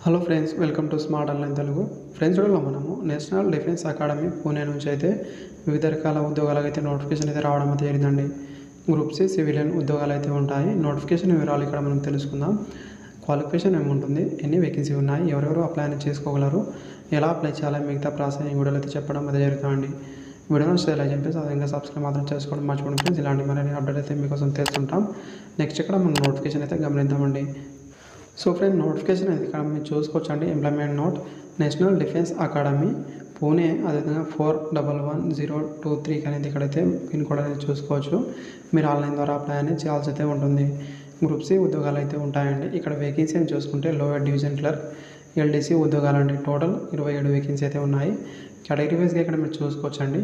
Hello friends, welcome to smart online Telugu. Friends, వీడియోలో మనము national defence academy Pune నుంచి అయితే వివిధ రకాల ఉద్యోగాలకు అయితే నోటిఫికేషన్ అయితే రావడం అయితే జరిగిందండి. గ్రూప్ సి సివిలియన్ ఉద్యోగాలు అయితే ఉంటాయి. నోటిఫికేషన్ వివరాలు ఇక్కడ మనం తెలుసుకుందాం. క్వాలిఫికేషన్ ఏముంటుంది, ఎన్ని వేకెన్సీ ఉన్నాయి, ఎవరెవరు అప్లై చేసుకోగలరు, ఎలా అప్లై చేయాలి, మిగతా ప్రాసెస్ ఈ వీడియోలో అయితే చెప్పడం అయితే జరుగుతుందండి. వీడియోను షేర్ లైక్ చేసి అదేవిధంగా సబ్స్క్రైబ్ మాత్రం చేసుకోవడం మర్చిపోండి ఫ్రెండ్స్. ఇలాంటి మరిన్ని అప్డేట్ అయితే మీకోసం తెలుసుకుంటాం. నెక్స్ట్ ఇక్కడ మనం నోటిఫికేషన్ అయితే గమనిద్దామండి. సో ఫ్రెండ్, నోటిఫికేషన్ అనేది ఇక్కడ మీరు చూసుకోవచ్చండి. Employment note, national defence academy Pune, అదేవిధంగా 411023 అనేది ఇక్కడైతే పిన్ కోడ్ అనేది చూసుకోవచ్చు. మీరు ఆన్లైన్ ద్వారా అప్లై అనేది చేయాల్సి అయితే ఉంటుంది. గ్రూప్ సి ఉద్యోగాలు అయితే ఉంటాయండి. ఇక్కడ వేకెన్సీ అని చూసుకుంటే లోయర్ డివిజన్ క్లర్క్, ఎల్డీసీ ఉద్యోగాలు అండి. టోటల్ 27 వేకెన్సీ అయితే ఉన్నాయి. కేటగిరీ వైజ్గా ఇక్కడ మీరు చూసుకోవచ్చండి.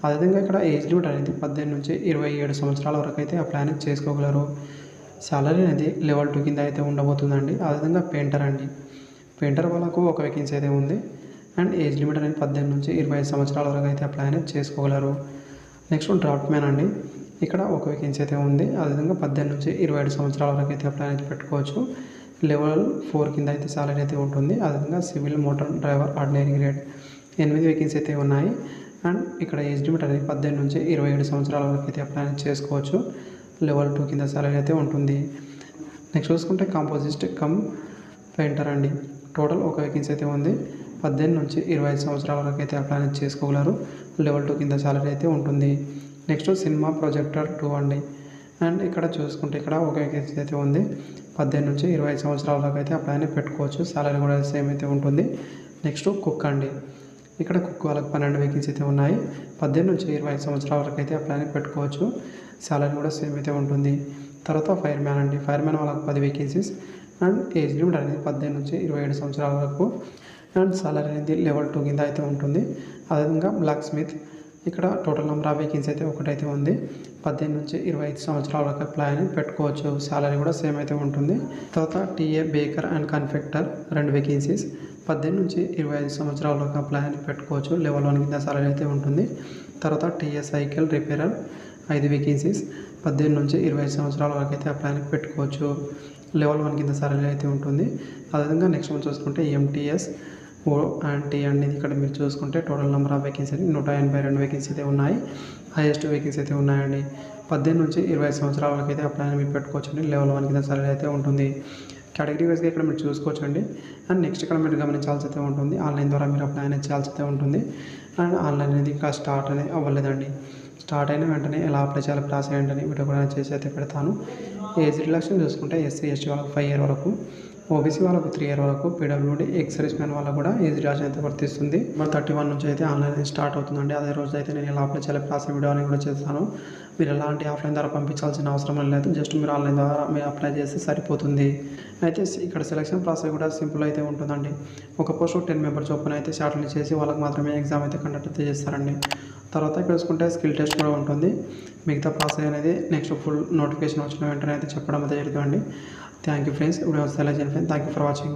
అదేవిధంగా ఇక్కడ ఏజ్ లిమిట్ అనేది 18 నుంచి 27 సంవత్సరాల వరకు అయితే అప్లై అనేది చేసుకోగలరు. సాలరీ అనేది లెవెల్ 2 కింద అయితే ఉండబోతుందండి. అదేవిధంగా పెయింటర్ అండి, పెయింటర్ వాళ్ళకు ఒక వేకెన్సీ అయితే ఉంది. అండ్ ఏజ్ లిమిట్ అనేది 18 నుంచి 25 సంవత్సరాల వరకు అయితే అప్లై అనేది చేసుకోగలరు. నెక్స్ట్ డ్రాఫ్ట్ మ్యాన్ అండి, ఇక్కడ ఒక వేకెన్సీ అయితే ఉంది. అదేవిధంగా 18 నుంచి 27 సంవత్సరాల వరకు అయితే అప్లై అనేది పెట్టుకోవచ్చు. లెవెల్ 4 కింద అయితే సాలరీ అయితే ఉంటుంది. అదేవిధంగా civil motor driver ordinary grade 8 vacancy అయితే ఉన్నాయి. అండ్ ఇక్కడ ఏజ్ లిమిట్ అనేది 18 నుంచి 27 సంవత్సరాల వరకు అయితే అప్లై అనేది చేసుకోవచ్చు. లెవెల్ 2 కింద సాలరీ అయితే ఉంటుంది. నెక్స్ట్ చూసుకుంటే కాంపోజిస్ట్ కమ్ పెయింటర్ అండి, టోటల్ ఒక వేకెన్సీ అయితే ఉంది. 18 నుంచి 25 సంవత్సరాల వరకు అయితే అప్లై అనేది చేసుకోగలరు. లెవెల్ 2 కింద సాలరీ అయితే ఉంటుంది. నెక్స్ట్ సినిమా ప్రొజెక్టర్ 2 అండి. అండ్ ఇక్కడ చూసుకుంటే ఇక్కడ ఒక వేకెన్సీ అయితే ఉంది. 18 నుంచి 25 సంవత్సరాల వరకు అయితే అప్లై అనేది పెట్టుకోవచ్చు. సాలరీ కూడా సేమ్ అయితే ఉంటుంది. నెక్స్ట్ కుక్ అండి, ఇక్కడ కుక్ వాళ్ళకి 12 వేకెన్సీ అయితే ఉన్నాయి. 18 నుంచి 25 సంవత్సరాల వరకు అయితే అప్లై అనేది పెట్టుకోవచ్చు. సాలరీ కూడా సేమ్ అయితే ఉంటుంది. తర్వాత ఫైర్ మ్యాన్ అండి, ఫైర్ మ్యాన్ వాళ్ళకి 10 వేకెన్సీస్. అండ్ ఏజ్ లిమిట్ అనేది 18 నుంచి 27 సంవత్సరాల వరకు. అండ్ సాలరీ అనేది లెవెల్ 2 కింద అయితే ఉంటుంది. అదేవిధంగా బ్లాక్ స్మిత్, ఇక్కడ టోటల్ నెంబర్ ఆఫ్ వేకెన్సీ అయితే ఒకటైతే ఉంది. 18 నుంచి 25 సంవత్సరాల వరకు అప్లై అనేది పెట్టుకోవచ్చు. సాలరీ కూడా సేమ్ అయితే ఉంటుంది. తర్వాత టీఏ బేకర్ అండ్ కన్ఫెక్టర్ 2 వేకెన్సీస్. 18 నుంచి 25 సంవత్సరాల వరకు అప్లై అని పెట్టుకోవచ్చు. లెవెల్ 1 కింద సాలరీ అయితే ఉంటుంది. తర్వాత టీఏ సైకిల్ రిపేరర్ 5 వేకెన్సీస్. 18 నుంచి 25 సంవత్సరాల వరకు అయితే అప్లై అని పెట్టుకోవచ్చు. లెవెల్ 1 కింద సాలరీ అయితే ఉంటుంది. అదేవిధంగా నెక్స్ట్ మనం చూసుకుంటే ఎంటీఎస్ ఓ అండ్ టీ అనేది ఇక్కడ మీరు చూసుకుంటే total number of vacancy 182 vacancy అయితే ఉన్నాయి. హైయెస్ట్ వేకెన్సీ అయితే ఉన్నాయండి. 18 నుంచి 25 సంవత్సరాల వరకు అయితే అప్లై అని మీరు పెట్టుకోవచ్చండి. లెవెల్ 1 కింద సాలరీ అయితే ఉంటుంది. కేటగిరీ వైజ్గా ఇక్కడ మీరు చూసుకోవచ్చండి. అండ్ నెక్స్ట్ ఇక్కడ మీరు గమనించాల్సి అయితే ఉంటుంది, ఆన్లైన్ ద్వారా మీరు అప్లై అనేది చేయాల్సి అయితే ఉంటుంది. అండ్ ఆన్లైన్ అనేది ఇంకా స్టార్ట్ అనేది అవ్వలేదండి. స్టార్ట్ అయిన వెంటనే ఎలా అప్లై చేయాలి ప్రాసెస్ ఏంటని వీడియో కూడా చేసి అయితే పెడతాను. ఏజ్ రిలాక్షన్ చూసుకుంటే ఎస్సీ ఎస్టీ వాళ్ళకు 5 ఇయర్ వరకు, ఓబీసీ వాళ్ళకు 3 ఇయర్ వరకు, పీడబ్ల్యూడీ ఎక్స్ సర్వీస్ మ్యాన్ వాళ్ళకు కూడా ఏజ్ రిలాక్షన్ అయితే వర్తిస్తుంది. మరి 31 నుంచి అయితే ఆన్లైన్ స్టార్ట్ అవుతుందండి. అదే రోజు అయితే నేను ఎలా అప్లై చేయాలి ప్రాసెస్ వీడియో అని కూడా చేస్తాను. మీరు ఎలాంటి ఆఫ్లైన్ ద్వారా పంపించాల్సిన అవసరం లేదు. జస్ట్ మీరు ఆన్లైన్ ద్వారా మీరు అప్లై చేస్తే సరిపోతుంది. అయితే ఇక్కడ సెలక్షన్ ప్రాసెస్ కూడా సింపుల్ అయితే ఉంటుందండి. ఒక పోస్ట్ 10 మెంబర్స్ చొప్పున అయితే షార్ట్ని చేసి వాళ్ళకి మాత్రమే ఎగ్జామ్ అయితే కండక్ట్ అయితే చేస్తారండి. తర్వాత ఇక్కడ చూసుకుంటే స్కిల్ టెస్ట్ కూడా ఉంటుంది. మిగతా ప్రాసెస్ అనేది నెక్స్ట్ ఫుల్ నోటిఫికేషన్ వచ్చిన వెంటనే అయితే చెప్పడం అయితే జరుగుతుందండి. Thank you friends, video select చేయండి friends. Thank you for watching.